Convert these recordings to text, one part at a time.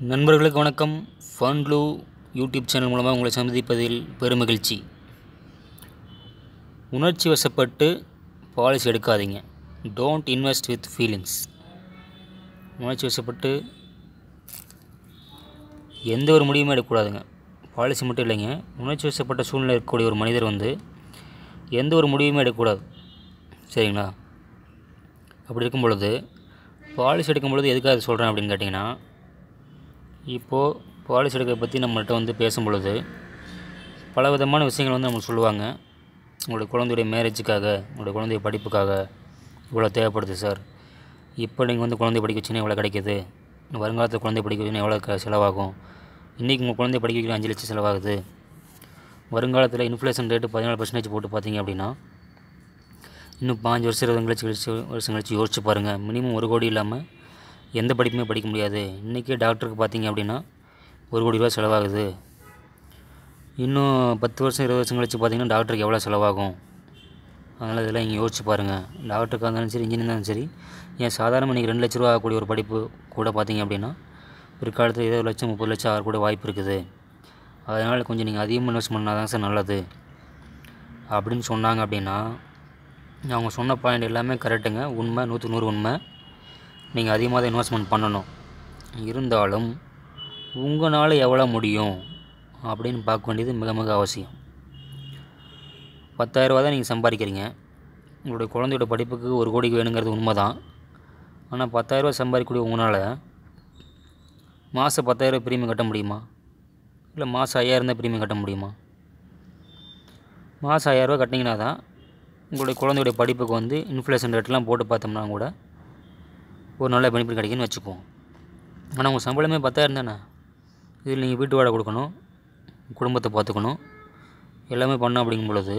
நண்பர்களுக்கு வணக்கம். ஃபன்லூ YouTube channel மூலமாக உங்களை சந்திப்பதில் பெருமகிழ்ச்சி. உணர்ச்சி வசப்பட்டு பாலிசி எடுக்காதீங்க. Don't invest with feelings. உணர்ச்சி வசப்பட்டு எந்த ஒரு முடிவுமே எடுக்கக்கூடாதுங்க. பாலிசி மட்டும் இல்லைங்க, உணர்ச்சி வசப்பட்ட சூழ்நிலை இருக்கக்கூடிய ஒரு மனிதர் எந்த ஒரு முடிவுமே எடுக்கக்கூடாது. சரிங்களா? அப்படி இருக்கும் பொழுது பாலிசி எடுக்கும் பொழுது எதுக்காக அதை சொல்கிறேன் அப்படின்னு கேட்டிங்கன்னா, இப்போது பாலிசி எடுக்கிறத பற்றி நம்மள்கிட்ட பேசும் பொழுது பல விதமான விஷயங்கள் நமக்கு சொல்லுவாங்க. உங்களுடைய குழந்தையுடைய மேரேஜுக்காக, உங்களுடைய குழந்தைய படிப்புக்காக இவ்வளோ தேவைப்படுது சார். இப்போ நீங்கள் குழந்தைய படிக்க வச்சுன்னா எவ்வளோ கிடைக்கிது, வருங்காலத்தில் குழந்தைய படிக்க வச்சுன்னா எவ்வளோ செலவாகும், இன்றைக்கி உங்கள் குழந்தைய படிக்க வைக்க 5 லட்சம் செலவாகுது, வருங்காலத்தில் இன்ஃப்ளேஷன் ரேட்டு 14% போட்டு பார்த்தீங்க அப்படின்னா இன்னும் 5 வருஷம் 20 வருஷம் கழிச்சு யோசிச்சு பாருங்கள். மினிமம் 1 கோடி இல்லாமல் எந்த படிப்புமே படிக்க முடியாது. இன்றைக்கே டாக்டருக்கு பார்த்தீங்க அப்படின்னா 1 கோடி ரூபா செலவாகுது. இன்னும் 10 வருஷம் 20 வருஷம் கழிச்சு பார்த்தீங்கன்னா டாக்டருக்கு எவ்வளோ செலவாகும். அதனால் இதெல்லாம் இங்கே யோசிச்சு பாருங்கள். டாக்டருக்காக இருந்தாலும் சரி, இன்ஜினியர் இருந்தாலும் சரி, ஏன் சாதாரணமாக நீங்கள் 2 லட்ச ரூபா ஆகக்கூடிய ஒரு படிப்பு கூட பார்த்தீங்க அப்படின்னா பிற்காலத்தில் 20 லட்சம் 30 லட்சம் ஆக கூட வாய்ப்பு இருக்குது. அதனால் கொஞ்சம் நீங்கள் அதிகமாக இன்வெஸ்ட் பண்ணால் தான் சார் நல்லது அப்படின்னு சொன்னாங்க. அப்படின்னா அவங்க சொன்ன பாயிண்ட் எல்லாமே கரெக்டுங்க, உண்மை, 100க்கு 100 உண்மை. நீங்கள் அதிகமாக தான் இன்வெஸ்ட்மெண்ட் பண்ணணும். இருந்தாலும் உங்களால் எவ்வளோ முடியும் அப்படின்னு பார்க்க வேண்டியது மிக மிக அவசியம். 10,000 ரூபா தான் நீங்கள் சம்பாதிக்கிறீங்க. உங்களுடைய குழந்தையோட படிப்புக்கு 1 கோடிக்கு வேணுங்கிறது உண்மை தான். ஆனால் 10,000 ரூபா சம்பாதிக்கக்கூடிய உங்களால் மாதம் 10,000 ப்ரீமியம் கட்ட முடியுமா? இல்லை மாதம் 5,000 தான் ப்ரீமியம் கட்ட முடியுமா? மாதம் 5,000 ரூபா கட்டிங்கன்னா தான் உங்களுடைய குழந்தையுடைய படிப்புக்கு இன்ஃப்ளேஷன் ரேட்லாம் போட்டு பார்த்தோம்னா கூட ஒரு நல்ல பெனிஃபிட் கிடைக்குன்னு வச்சுக்குவோம். ஆனால் உங்கள் சம்பளமே 10,000 தானே. இதில் நீங்கள் வீட்டு வாடகை கொடுக்கணும், குடும்பத்தை பார்த்துக்கணும், எல்லாமே பண்ணணும். அப்படிங்கும் பொழுது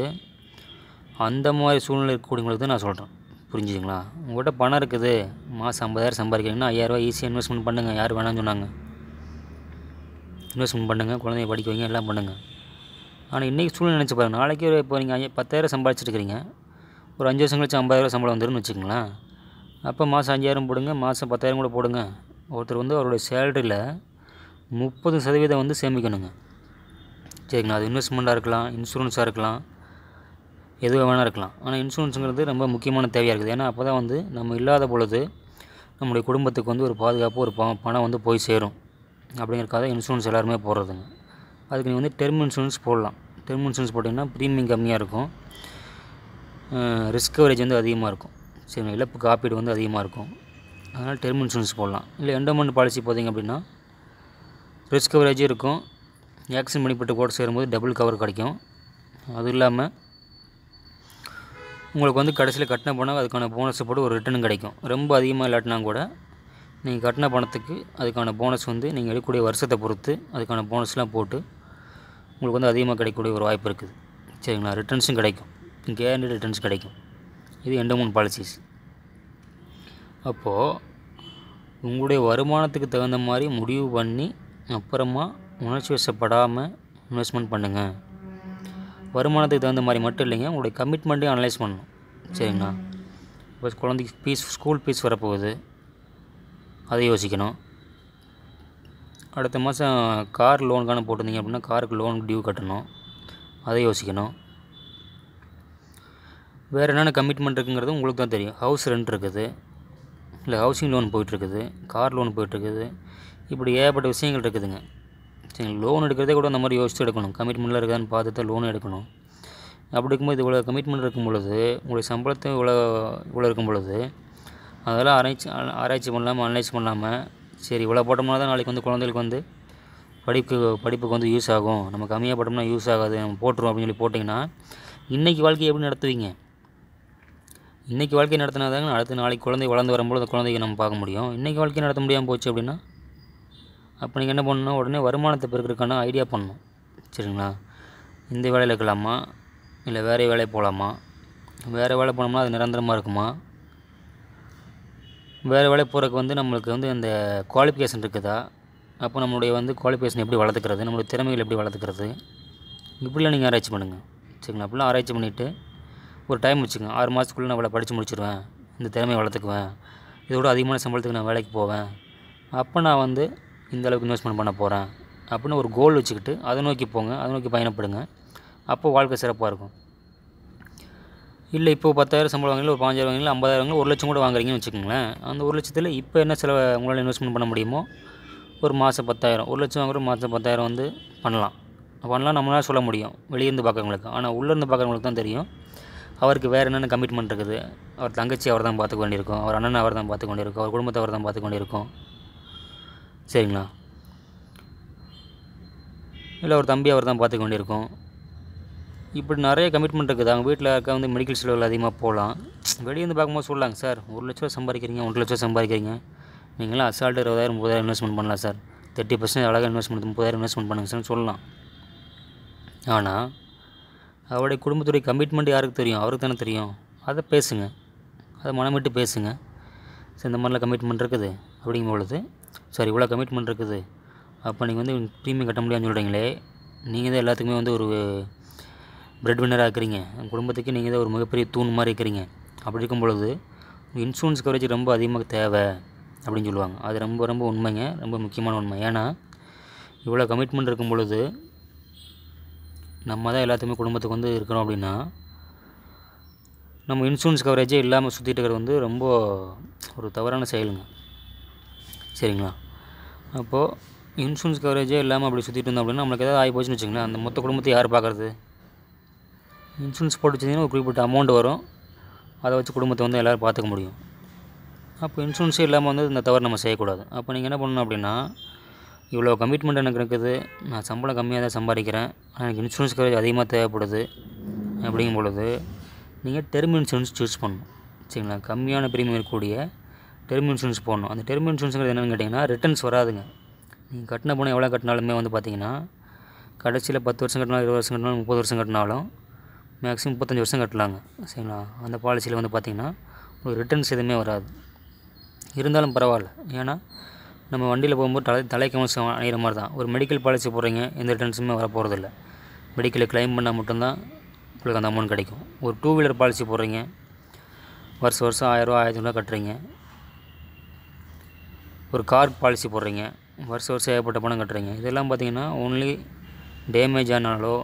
அந்த மாதிரி சூழ்நிலை இருக்கக்கூடியவங்களுக்கு தான் நான் சொல்கிறேன். புரிஞ்சுதுங்களா? உங்கள்கிட்ட பணம் இருக்குது, மாதம் 50,000 சம்பாதிக்கிறீங்கன்னா 5,000 ரூபா ஈஸியாக இன்வெஸ்ட்மெண்ட் பண்ணுங்கள். யார் வேணாம்னு சொன்னாங்க? இன்வெஸ்ட்மெண்ட் பண்ணுங்கள், குழந்தைய படிக்க வைங்க, எல்லாம் பண்ணுங்கள். ஆனால் இன்றைக்கி சூழ்நிலை நினச்சி பாருங்கள். நாளைக்கு இப்போ நீங்கள் 10,000 சம்பாதிச்சிருக்கிறீங்க, ஒரு 5 வருஷம் கழிச்சு 50,000 சம்பளம் வந்துருன்னு வச்சுக்கோங்களேன். அப்போ மாதம் 5,000 போடுங்க, மாதம் 10,000 கூட போடுங்க. ஒருத்தர் அவருடைய சேலரியில் 30% சேமிக்கணுங்க. சரிங்களா? அது இன்வெஸ்ட்மெண்ட்டாக இருக்கலாம், இன்சூரன்ஸாக இருக்கலாம், எதுவாக வேணால் இருக்கலாம். ஆனால் இன்சூரன்ஸுங்கிறது ரொம்ப முக்கியமான தேவையாக இருக்குது. ஏன்னா அப்போ தான் நம்ம இல்லாத பொழுது நம்முடைய குடும்பத்துக்கு ஒரு பாதுகாப்பு, ஒரு பணம் போய் சேரும். அப்படிங்கிறக்காக இன்சூரன்ஸ் எல்லாருமே போடுறதுங்க. அதுக்கு நீங்கள் டெர்ம் இன்சூரன்ஸ் போடலாம். டெர்ம் இன்சூரன்ஸ் போட்டிங்கன்னா ப்ரீமியம் கம்மியாக இருக்கும், ரிஸ்க் கவரேஜ் அதிகமாக இருக்கும். சரிங்களா? இழப்பு காப்பீடு அதிகமாக இருக்கும். அதனால் டெர்ம் இன்சூரன்ஸ் போடலாம். இல்லை எண்டோமெண்ட் பாலிசி போதிங்க அப்படின்னா ரிஸ்க் கவரேஜும் இருக்கும், ஆக்சிடென்ட் பண்ணிப்பட்டு கூட சேரும்போது டபுள் கவர் கிடைக்கும். அது இல்லாமல் உங்களுக்கு கடைசியில் கட்டின பணம் அதுக்கான போனஸை போட்டு ஒரு ரிட்டர்னும் கிடைக்கும். ரொம்ப அதிகமாக இல்லாட்டினா கூட நீங்கள் கட்டின பணத்துக்கு அதுக்கான போனஸ் நீங்கள் எடுக்கக்கூடிய வருஷத்தை பொறுத்து அதுக்கான போனஸ்லாம் போட்டு உங்களுக்கு அதிகமாக கிடைக்கக்கூடிய ஒரு வாய்ப்பு இருக்குது. சரிங்களா? ரிட்டர்ன்ஸும் கிடைக்கும், கேரண்டி ரிட்டர்ன்ஸ் கிடைக்கும். இது எண்டோமெண்ட் பாலிசிஸ். அப்போது உங்களுடைய வருமானத்துக்கு தகுந்த மாதிரி முடிவு பண்ணி அப்புறமா உணர்ச்சி வசப்படாமல் இன்வெஸ்ட்மெண்ட் பண்ணுங்கள். வருமானத்துக்கு தகுந்த மாதிரி மட்டும் இல்லைங்க, உங்களுடைய கமிட்மெண்ட்டையும் அனலைஸ் பண்ணணும். சரிங்களா? இப்போ குழந்தைக்கு ஸ்கூல் ஃபீஸ் வரப்போகுது, அதை யோசிக்கணும். அடுத்த மாதம் கார் லோனுக்கான போட்டிருந்தீங்க அப்படின்னா காருக்கு லோன் டியூ கட்டணும், அதை யோசிக்கணும். வேறு என்னென்ன கமிட்மெண்ட் இருக்குங்கிறது உங்களுக்கு தான் தெரியும். ஹவுஸ் ரெண்ட் இருக்குது, இல்லை ஹவுசிங் லோன் போயிட்டுருக்குது, கார் லோன் போயிட்டுருக்குது, இப்படி ஏகப்பட்ட விஷயங்கள் இருக்குதுங்க. சரி, லோன் எடுக்கிறதே கூட அந்த மாதிரி யோசித்து எடுக்கணும். கமிட்மெண்ட்டில் இருக்குதான்னு பார்த்துட்டு லோன் எடுக்கணும். அப்படி இருக்கும்போது இவ்வளோ கமிட்மெண்ட் இருக்கும் பொழுது, உங்களுடைய சம்பளத்தை இவ்வளோ இருக்கும் பொழுது அதெல்லாம் ஆராய்ச்சி பண்ணாமல் அனலைஸ் பண்ணாமல், சரி இவ்வளோ போட்டோம்னா தான் நாளைக்கு குழந்தைகளுக்கு படிப்புக்கு யூஸ் ஆகும், நம்ம கம்மியாக போட்டோம்னா யூஸ் ஆகாது, நம்ம போட்டுருவோம் அப்படின்னு சொல்லி போட்டிங்கன்னா இன்றைக்கி வாழ்க்கையை எப்படி நடத்துவீங்க? இன்றைக்கி வாழ்க்கையை நடத்தினா தாங்க அடுத்து நாளைக்கு குழந்தை வளர்ந்து வரும்போது அந்த குழந்தைக்கு நம்ம பார்க்க முடியும். இன்றைக்கி வாழ்க்கையை நடத்த முடியாமல் போச்சு அப்படின்னா அப்போ நீங்கள் என்ன பண்ணணும்? உடனே வருமானத்தை பெருக்கிறதுக்கான ஐடியா பண்ணணும். சரிங்களா? இந்த வேலையில் இருக்கலாமா, இல்லை வேறு வேலை போகலாமா, வேறு வேலை போனோம்னா அது நிரந்தரமாக இருக்குமா, வேறு வேலை போகிறதுக்கு நம்மளுக்கு அந்த குவாலிஃபிகேஷன் இருக்குதா, அப்போ நம்மளுடைய குவாலிஃபிகேஷன் எப்படி வளர்த்துக்கிறது, நம்மளுடைய திறமைகள் எப்படி வளர்த்துக்கிறது, இப்படிலாம் நீங்கள் ஆராய்ச்சி பண்ணுங்கள். சரிங்களா? அப்படிலாம் ஆராய்ச்சி பண்ணிவிட்டு ஒரு டைம் வச்சுக்கோங்க. 6 மாதத்துக்குள்ளே நான் இவ்வளோ படித்து முடிச்சிடுவேன், இந்த திறமையை வளர்த்துக்குவேன், இதோட அதிகமான சம்பளத்துக்கு நான் வேலைக்கு போவேன், அப்போ நான் இந்த அளவுக்கு இன்வெஸ்ட்மெண்ட் பண்ண போகிறேன் அப்படின்னு ஒரு கோல் வச்சுக்கிட்டு அதை நோக்கி போங்க, அதை நோக்கி பயணப்படுங்க. அப்போ வாழ்க்கை சிறப்பாக இருக்கும். இல்லை இப்போது 10,000 சம்பளம் வாங்கல, ஒரு 15,000 வாங்கல, 50,000 வாங்கல, 1,00,000 கூட வாங்குறீங்கன்னு வச்சுக்கோங்களேன். அந்த 1,00,000த்தில் இப்போ என்ன செலவு உங்களால் இன்வெஸ்ட்மெண்ட் பண்ண முடியுமோ ஒரு மாதம் 10,000, 1,00,000 வாங்குற மாதம் 10,000 வந்து பண்ணலாம். நம்மளால் சொல்ல முடியும் வெளியேருந்து பார்க்குறவங்களுக்கு. ஆனால் உள்ளேருந்து பார்க்குறவங்களுக்கு தான் தெரியும் அவருக்கு வேறு என்னென்ன கமிட்மெண்ட் இருக்குது. அவர் தங்கச்சி அவர் தான் பார்த்துக்க வேண்டியிருக்கும், அவர் அண்ணனை அவர் தான் பார்த்துக்க வேண்டியிருக்கும், அவர் குடும்பத்தை அவர் தான் பார்த்துக்க வேண்டியிருக்கும். சரிங்களா? இல்லை ஒரு தம்பி அவர் தான் பார்த்துக்க வேண்டியிருக்கும். இப்படி நிறைய கமிட்மெண்ட் இருக்குது. அவங்க வீட்டில் இருக்க வந்து மெடிக்கல் செலவில் அதிகமாக போகலாம். வெளியேருந்து பார்க்கும்போது சொல்லலாங்க, சார் 1,00,000 சம்பாதிக்கிறீங்க, 1,00,000 சம்பாதிக்கிறீங்க, நீங்களாம் அசால்ட்டு 20,000 30,000 இன்வெஸ்ட்மெண்ட் பண்ணலாம் சார், 30% அழகாக இன்வெஸ்ட்மெண்ட் 30,000 இன்வெஸ்ட்மெண்ட் பண்ணுங்க சார்னு சொல்லலாம். ஆனால் அவருடைய குடும்பத்துடைய கமிட்மெண்ட் யாருக்கு தெரியும்? அவருக்கு தானே தெரியும். அதை பேசுங்க, அதை மனமிட்டு பேசுங்க. சார் இந்த மாதிரிலாம் கமிட்மெண்ட் இருக்குது அப்படிங்கும் பொழுது, சார் இவ்வளோ கமிட்மெண்ட் இருக்குது, அப்போ நீங்கள் வந்து ப்ரீமியம் கட்ட முடியாதுன்னு சொல்கிறீங்களே, நீங்கள் தான் எல்லாத்துக்குமே வந்து ஒரு பிரெட் வின்னராக இருக்கிறீங்க, உங்கள் குடும்பத்துக்கு நீங்கள் தான் ஒரு மிகப்பெரிய தூண் மாதிரி இருக்கிறீங்க. அப்படி இருக்கும் பொழுது இன்சூரன்ஸ் கவரேஜ் ரொம்ப அதிகமாக தேவை அப்படின்னு சொல்லுவாங்க. அது ரொம்ப ரொம்ப உண்மைங்க, ரொம்ப முக்கியமான உண்மை. ஏன்னா இவ்வளோ கமிட்மெண்ட் இருக்கும் பொழுது நம்ம தான் எல்லாத்துக்குமே குடும்பத்துக்கு வந்து இருக்கிறோம் அப்படின்னா, நம்ம இன்சூரன்ஸ் கவரேஜே இல்லாமல் சுற்றிட்டு இருக்கிறது வந்து ரொம்ப ஒரு தவறான செயலுங்க. சரிங்களா? அப்போது இன்சூரன்ஸ் கவரேஜே இல்லாமல் அப்படி சுற்றிட்டு இருந்தோம் அப்படின்னா நம்மளுக்கு ஏதாவது ஆகி போச்சுன்னு வச்சுங்களேன், அந்த மொத்த குடும்பத்தை யார் பார்க்குறது? இன்சூரன்ஸ் போட்டு வச்சிங்கன்னா ஒரு குறிப்பிட்ட அமௌண்ட் வரும், அதை வச்சு குடும்பத்தை வந்து எல்லோரும் பார்த்துக்க முடியும். அப்போ இன்சூரன்ஸே இல்லாமல் வந்து இந்த தவறு நம்ம செய்யக்கூடாது. அப்போ நீங்கள் என்ன பண்ணணும் அப்படின்னா, இவ்வளோ கமிட்மெண்ட் எனக்கு இருக்குது, நான் சம்பளம் கம்மியாக தான் சம்பாதிக்கிறேன், ஆனால் எனக்கு இன்சூரன்ஸ் கவரேஜ் அதிகமாக தேவைப்படுது அப்படிங்கும் பொழுது நீங்கள் டெர்ம் இன்சூரன்ஸ் சூஸ் பண்ணணும். சரிங்களா? கம்மியான ப்ரீமியம் இருக்கக்கூடிய டெர்ம் இன்சூரன்ஸ் போடணும். அந்த டெர்ம் இன்சூரன்ஸுங்கிறது என்னென்னு கேட்டிங்கன்னா, ரிட்டர்ன்ஸ் வராதுங்க. நீங்கள் கட்டின பணம் எவ்வளோ கட்டினாலுமே வந்து பார்த்திங்கன்னா, கடைசியில் 10 வருஷம் கட்டினாலும் 20 வருஷம் கட்டினாலும் 30 வருஷம் கட்டினாலும் மேக்ஸிமம் 35 வருஷம் கட்டலாங்க. சரிங்களா? அந்த பாலிசியில் வந்து பார்த்திங்கன்னா ஒரு ரிட்டர்ன்ஸ் எதுவுமே வராது. இருந்தாலும் பரவாயில்ல, ஏன்னா நம்ம வண்டியில் போகும்போது தலைக்கவசம் அணிகிற மாதிரி தான். ஒரு மெடிக்கல் பாலிசி போடுறீங்க, எந்த ரிட்டர்ன்ஸுமே வர போகிறதில்ல. மெடிக்கலை க்ளைம் பண்ணால் மட்டும்தான் உங்களுக்கு அந்த அமௌண்ட் கிடைக்கும். ஒரு 2 வீலர் பாலிசி போடுறீங்க, வருஷம் 1000 1500 கட்டுறீங்க. ஒரு கார் பாலிசி போடுறீங்க, வருஷம் ஏகப்பட்ட பணம் கட்டுறீங்க. இதெல்லாம் பார்த்திங்கன்னா ஒன்லி டேமேஜ் ஆனாலோ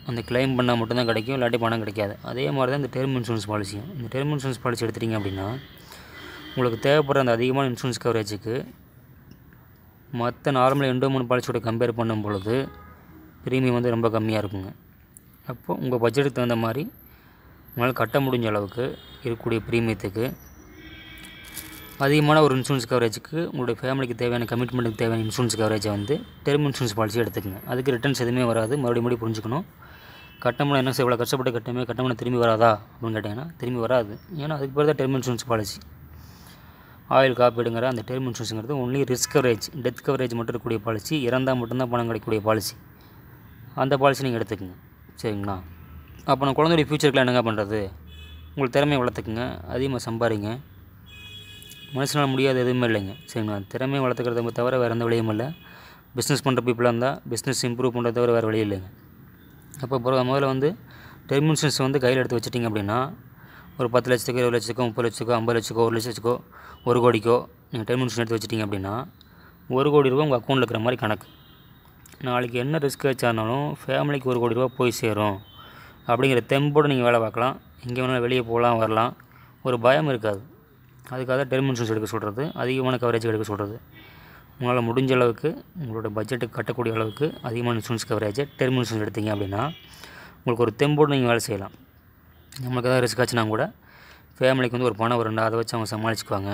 அந்த க்ளைம் பண்ணால் மட்டும்தான் கிடைக்கும், இல்லாட்டி பணம் கிடைக்காது. அதே மாதிரி தான் இந்த டெர்ம் இன்சூரன்ஸ் பாலிசியும். இந்த டெர்ம் இன்சூரன்ஸ் பாலிசி எடுத்துட்டிங்க அப்படின்னா உங்களுக்கு தேவைப்படுற அந்த அதிகமான இன்சூரன்ஸ் கவரேஜுக்கு மற்ற நார்மல் எண்டோமெண்ட் பாலிசியோட கம்பேர் பண்ணும் பொழுது ப்ரீமியம் வந்து ரொம்ப கம்மியாக இருக்குங்க. அப்போது உங்கள் பட்ஜெட்டுக்கு தகுந்த மாதிரி உங்களால் கட்ட முடிஞ்ச அளவுக்கு இருக்கக்கூடிய ப்ரீமியத்துக்கு அதிகமான ஒரு இன்சூரன்ஸ் கவரேஜுக்கு உங்களுடைய ஃபேமிலிக்கு தேவையான கமிட்மெண்ட்டுக்கு தேவையான இன்சூரன்ஸ் கவரேஜை வந்து டெர்ம் இன்சூரன்ஸ் பாலிசி எடுத்துக்கங்க. அதுக்கு ரிட்டர்ன்ஸ் எதுவுமே வராது. மறுபடியும் புரிஞ்சுக்கணும். கட்டணம் என்ன சார் இவ்வளோ கஷ்டப்பட்டு கட்டமே கட்டணம் திரும்பி வராதா அப்படின்னு கேட்டிங்கன்னா திரும்பி வராது. ஏன்னா அதுக்கு பேர் தான் டெர்ம் இன்சூரன்ஸ் பாலிசி. ஆயுள் காப்பீடுங்கிற அந்த டெர்ம் இன்சூரன்ஸுங்கிறது only risk coverage, death coverage மட்டும் இருக்கக்கூடிய பாலிசி, இறந்தால் மட்டும்தான் பணம் கிடைக்கக்கூடிய பாலிசி. அந்த பாலிசி நீங்கள் எடுத்துக்கங்க. சரிங்களா? அப்போ நான் குழந்தையுடைய ஃப்யூச்சருக்குலாம் என்னங்க பண்ணுறது? உங்களுக்கு திறமையை வளர்த்துக்குங்க, அதிகமாக சம்பாதிங்க. மனுஷனால் முடியாது எதுவுமே இல்லைங்க. சரிங்களா? திறமையை வளர்த்துக்கிறத தவிர வேறு எந்த வழியும் இல்லை. பிஸ்னஸ் பண்ணுற பீப்புளாக இருந்தால் பிஸ்னஸ் இம்ப்ரூவ் பண்ணுறத தவிர வேறு வழி இல்லைங்க. அப்போ முதல்ல வந்து டெர்ம் இன்சூரன்ஸ் வந்து கையில் எடுத்து வச்சிட்டிங்க அப்படின்னா ஒரு 10 லட்சத்துக்கு 20 லட்சத்துக்கோ 30 லட்சத்துக்கோ 50 லட்சத்துக்கோ 1 லட்சத்துக்கோ 1 கோடிக்கோ நீங்கள் டெர்ம் இன்சூரன்ஸ் எடுத்து வச்சிட்டிங்க அப்படின்னா 1 கோடி ரூபா உங்கள் அக்கௌண்ட்டில் இருக்கிற மாதிரி கணக்கு. நாளைக்கு என்ன ரிஸ்க் வச்சாலும் ஃபேமிலிக்கு 1 கோடி ரூபா போய் சேரும் அப்படிங்கிற தெம்போடு நீங்கள் வேலை பார்க்கலாம். எங்கே வேணாலும் வெளியே போகலாம் வரலாம், ஒரு பயம் இருக்காது. அதுக்காக தான் டெர்ம் இன்சூரன்ஸ் எடுக்க சொல்கிறது, அதிகமான கவரேஜ் எடுக்க சொல்கிறது. உங்களால் முடிஞ்ச அளவுக்கு உங்களோட பட்ஜெட்டுக்கு கட்டக்கூடிய அளவுக்கு அதிகமான இன்சூரன்ஸ் கவரேஜை டெர்ம் இன்சூரன்ஸ் எடுத்தீங்க அப்படின்னா உங்களுக்கு ஒரு தெம்போடு நீங்கள் வேலை செய்யலாம். நம்மளுக்கு ஏதாவது ரிஸ்க் ஆச்சுன்னா கூட ஃபேமிலிக்கு வந்து ஒரு பணம் வரும்டா, அதை வச்சு அவங்க சமாளிச்சுக்குவாங்க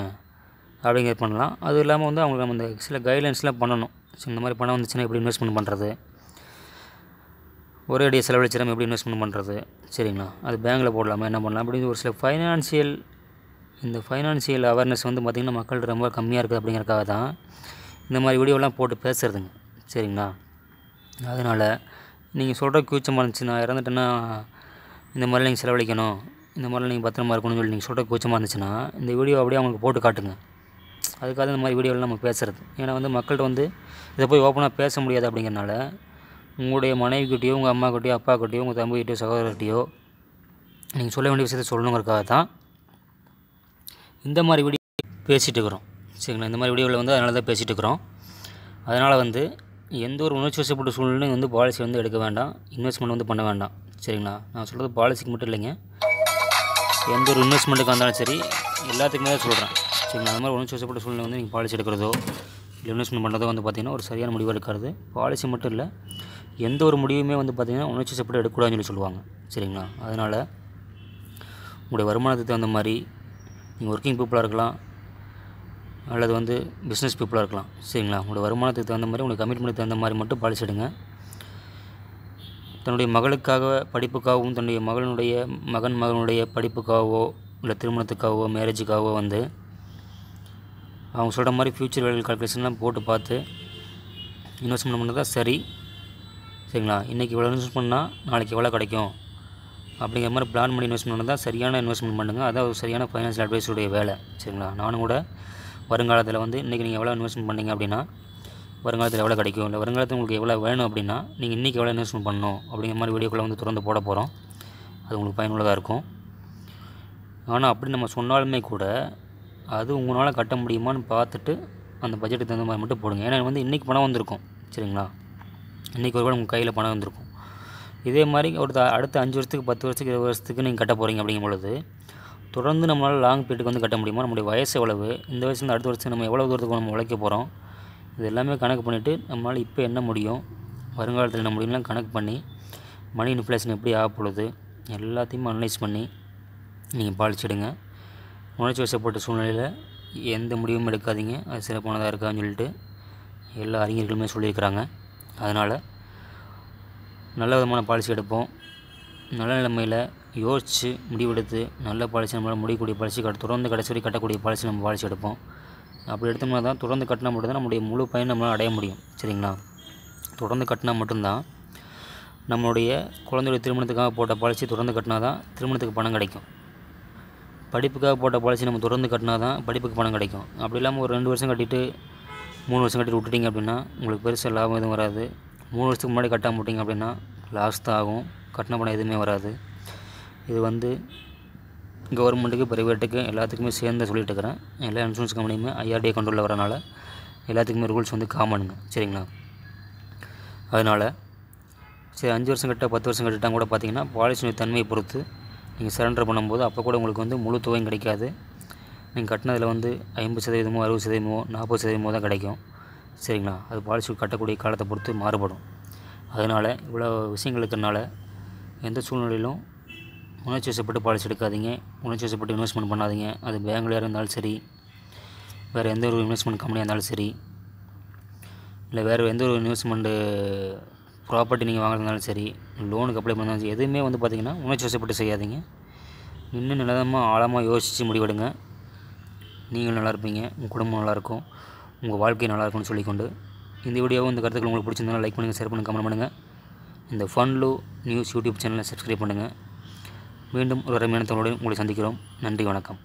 அப்படிங்கிறது பண்ணலாம். அது இல்லாமல் வந்து அவங்களுக்கு நம்ம இந்த சில கைட்லைன்ஸ்லாம் பண்ணணும். ஸோ இந்த மாதிரி பணம் வந்துச்சுன்னா எப்படி இன்வெஸ்ட்மெண்ட் பண்ணுறது, ஒரே அடியை செலவழிச்சிடாமல் எப்படி இன்வெஸ்ட்மெண்ட் பண்ணுறது, சரிங்களா? அது பேங்கில் போடலாமா, என்ன பண்ணலாம் அப்படின்னு ஒரு சில ஃபைனான்சியல் அவேர்னஸ் வந்து பார்த்திங்கன்னா மக்கள் ரொம்ப கம்மியாக இருக்குது. அப்படிங்கிறக்காக தான் இந்த மாதிரி வீடியோலாம் போட்டு பேசுகிறதுங்க. சரிங்களா? அதனால் நீங்கள் சொல்கிற கூச்சமாக இருந்துச்சு, நான் இறந்துட்டேன்னா இந்த மாதிரிலாம் நீங்கள் செலவழிக்கணும், இந்த மாதிரிலாம் நீங்கள் பத்திரமா இருக்கணும்னு சொல்லி நீங்கள் சொல்கிற கூச்சமாக இருந்துச்சுன்னா இந்த வீடியோ அப்படியே அவங்களுக்கு போட்டு காட்டுங்க. அதுக்காக இந்த மாதிரி வீடியோவில் நம்ம பேசுகிறது. ஏன்னா வந்து மக்கள்கிட்ட வந்து இதை போய் ஓப்பனாக பேச முடியாது. அப்படிங்கிறனால உங்களுடைய மனைவிக்கிட்டேயோ உங்கள் அம்மாக்கிட்டேயோ அப்பாக்கிட்டேயோ உங்கள் தம்பிக்கிட்டேயோ சகோதரர்கிட்டையோ நீங்கள் சொல்ல வேண்டிய விஷயத்தை சொல்லணுங்கிறதுக்காக தான் இந்த மாதிரி வீடியோ பேசிகிட்டு இருக்கிறோம். சரிங்களா? இந்த மாதிரி வீடியோவில் வந்து அதனால தான் பேசிகிட்டு இருக்கிறோம். அதனால் வந்து எந்த ஒரு உணர்ச்சி வசப்பட்ட சூழ்நிலையும் வந்து பாலிசி வந்து எடுக்க வேண்டாம், இன்வெஸ்ட்மெண்ட் வந்து பண்ண வேண்டாம். சரிங்களா? நான் சொல்கிறது பாலிசிக்கு மட்டும் இல்லைங்க, எந்த ஒரு இன்வெஸ்ட்மெண்ட்டுக்காக இருந்தாலும் சரி, எல்லாத்துக்குமே தான் சொல்கிறேன். சரிங்களா? அது மாதிரி உணர்ச்சி வசப்பட்ட சூழ்நிலை வந்து நீங்கள் பாலிசி எடுக்கிறதோ இல்லை இன்வெஸ்ட்மெண்ட் பண்ணுறதோ வந்து பார்த்திங்கன்னா ஒரு சரியான முடிவு எடுக்கிறது. பாலிசி மட்டும் இல்லை, எந்த ஒரு முடிவுமே வந்து பார்த்திங்கன்னா உணர்ச்சி வசப்பட்டு எடுக்கக்கூடாதுன்னு சொல்லி சொல்லுவாங்க. சரிங்களா? அதனால் உங்களுடைய வருமானத்துக்கு தகுந்த மாதிரி நீங்கள் ஒர்க்கிங் பீப்புளாக இருக்கலாம் அல்லது வந்து பிஸ்னஸ் பீப்புளாக இருக்கலாம். சரிங்களா? உங்களுடைய வருமானத்துக்கு தகுந்த மாதிரி, உங்களுக்கு கமிட்மெண்ட்டுக்கு தகுந்த மாதிரி மட்டும் பாலிசி எடுங்க. தன்னுடைய மகளுக்காக படிப்புக்காகவும், தன்னுடைய மகனுடைய படிப்புக்காகவோ இல்லை திருமணத்துக்காகவோ மேரேஜுக்காகவோ வந்து அவங்க சொல்கிற மாதிரி ஃப்யூச்சர் வேல்யூ கால்குலேஷன்லாம் போட்டு பார்த்து இன்வெஸ்ட்மெண்ட் பண்ணது தான் சரி. சரிங்களா? இன்றைக்கி இவ்வளோ இன்வெஸ்ட் பண்ணால் நாளைக்கு எவ்வளோ கிடைக்கும் அப்படிங்கிற மாதிரி பிளான் பண்ணி இன்வெஸ்ட்மெண்ட் பண்ணால் தான் சரியான இன்வெஸ்ட்மெண்ட் பண்ணுங்கள். அதான் ஒரு சரியான ஃபைனான்ஷியல் அட்வைஸருடைய வேலை. சரிங்களா? நானும் கூட வருங்காலத்தில் வந்து இன்றைக்கி நீங்கள் எவ்வளோ இன்வெஸ்ட்மெண்ட் பண்ணிங்க அப்படின்னா வருங்காலத்தில் எவ்வளோ கிடைக்கும், இல்லை வருங்காலத்தில் உங்களுக்கு எவ்வளோ வேணும் அப்படின்னா நீங்கள் இன்றைக்கி எவ்வளோ இன்வெஸ்ட்மெண்ட் பண்ணணும் அப்படிங்கிற மாதிரி வீடியோக்குள்ளே வந்து தொடர்ந்து போட போகிறோம். அது உங்களுக்கு பயனுள்ளதாக இருக்கும். ஆனால் அப்படி நம்ம சொன்னாலுமே கூட அது உங்களால் கட்ட முடியுமான்னு பார்த்துட்டு அந்த பட்ஜெட்டுக்கு தகுந்த மாதிரி மட்டும் போடுங்க. ஏன்னா வந்து இன்றைக்கி பணம் வந்திருக்கும். சரிங்களா? இன்றைக்கி ஒரு வேளை உங்கள் கையில் பணம் வந்திருக்கும். இதே மாதிரி அடுத்த 5 வருஷத்துக்கு 10 வருஷத்துக்கு 20 வருஷத்துக்கு நீங்கள் கட்ட போகிறீங்க அப்படிங்கும் பொழுது தொடர்ந்து நம்மளால் லாங் பீரியடுக்கு வந்து கட்ட முடியுமா, நம்முடைய வயசு எவ்வளவு, இந்த வயசுலேருந்து அடுத்த வருஷம் நம்ம எவ்வளோ தூரத்துக்கு நம்ம உழைக்க போகிறோம், இது எல்லாமே கணக்கு பண்ணிவிட்டு நம்மளால் இப்போ என்ன முடியும், வருங்காலத்தில் என்ன முடியும்லாம் கணக்கு பண்ணி மணி இன்ஃப்ளேஷன் எப்படி ஆகப்பொழுது எல்லாத்தையும் அனலைஸ் பண்ணி நீங்கள் பாலிசி எடுங்க. உணர்ச்சி வசப்பட்ட சூழ்நிலையில் எந்த முடிவும் எடுக்காதீங்க. அது சிறப்பானதாக இருக்கான்னு சொல்லிட்டு எல்லா அறிஞர்களுமே சொல்லியிருக்கிறாங்க. அதனால் நல்ல விதமான பாலிசி எடுப்போம். நல்ல நிலைமையில் யோசித்து முடிவெடுத்து நல்ல பாலிசி நம்மளால் முடியக்கூடிய பாலிசி தொடர்ந்து கடைசி வரை கட்டக்கூடிய பாலிசி நம்ம பாலிசி எடுப்போம். அப்படி எடுத்தோம்னா தான் தொடர்ந்து கட்டினா மட்டும்தான் நம்முடைய முழு பயன் நம்மளால் அடைய முடியும். சரிங்களா? தொடர்ந்து கட்டினா மட்டும்தான் நம்மளுடைய குழந்தையுடைய திருமணத்துக்காக போட்ட பாலிசி தொடர்ந்து கட்டினா தான் திருமணத்துக்கு பணம் கிடைக்கும். படிப்புக்காக போட்ட பாலிசி நம்ம தொடர்ந்து கட்டினா தான் படிப்புக்கு பணம் கிடைக்கும். அப்படி இல்லாமல் ஒரு 2 வருஷம் கட்டிட்டு 3 வருஷம் கட்டிட்டு விட்டுட்டிங்க அப்படின்னா உங்களுக்கு பெருசாக லாபம் எதுவும் வராது. 3 வருஷத்துக்கு முன்னாடி கட்டாமல் விட்டிங்க அப்படின்னா லாஸ் தான் ஆகும். கட்டின பணம் எதுவுமே வராது. இது வந்து கவர்மெண்ட்டுக்கு ப்ரைவேட்டுக்கு எல்லாத்துக்குமே சேர்ந்து சொல்லிட்டு இருக்கிறேன். எல்லா இன்சூரன்ஸ் கம்பெனியுமே IRDA கண்ட்ரோலில் வரனால எல்லாத்துக்குமே ரூல்ஸ் வந்து காமனுங்க. சரிங்களா? அதனால் சரி 5 வருஷம் கட்ட 10 வருஷம் கட்டிட்டாங்க கூட பார்த்தீங்கன்னா பாலிசியுடைய தன்மையை பொறுத்து நீங்கள் சரண்டர் பண்ணும்போது அப்போ கூட உங்களுக்கு வந்து முழு தொகையும் கிடைக்காது. நீங்கள் கட்டினதில் வந்து 50%, 60%, 40% தான் கிடைக்கும். சரிங்களா? அது பாலிசி கட்டக்கூடிய காலத்தை பொறுத்து மாறுபடும். அதனால் இவ்வளோ விஷயங்கள் இருக்கிறனால எந்த சூழ்நிலையிலும் உணர்ச்சி வசப்பட்டு பாலிசி எடுக்காதீங்க. உணர்ச்சி வசப்பட்டு இன்வெஸ்ட்மெண்ட் பண்ணாதீங்க. அது பேங்க்லையாக இருந்தாலும் சரி, வேறு எந்த ஒரு இன்வெஸ்ட்மெண்ட் கம்பெனியாக இருந்தாலும் சரி, இல்லை வேறு எந்த ஒரு இன்வெஸ்ட்மெண்ட்டு ப்ராப்பர்ட்டி நீங்கள் வாங்குறதுனாலும் சரி, லோனுக்கு அப்ளை பண்ணாலும் சரி, எதுவுமே வந்து பார்த்திங்கன்னா உணர்ச்சி வசப்பட்டு செய்யாதீங்க. இன்னும் நிதானமாக ஆழமாக யோசித்து முடிவெடுங்க. நீங்கள் நல்லா இருப்பீங்க, உங்கள் குடும்பம் நல்லாயிருக்கும், உங்கள் வாழ்க்கை நல்லாயிருக்கும்னு சொல்லிக்கொண்டு இந்த வீடியோவும் இந்த கருத்துக்கள் உங்களுக்கு பிடிச்சிருந்தாலும் லைக் பண்ணுங்கள், ஷேர் பண்ணுங்கள், கமெண்ட் பண்ணுங்கள். இந்த ஃபன்லு நியூஸ் யூடியூப் சேனலை சப்ஸ்கிரைப் பண்ணுங்கள். மீண்டும் ஒரு அருமையான தகவலுடன் உங்களை சந்திக்கிறோம். நன்றி, வணக்கம்.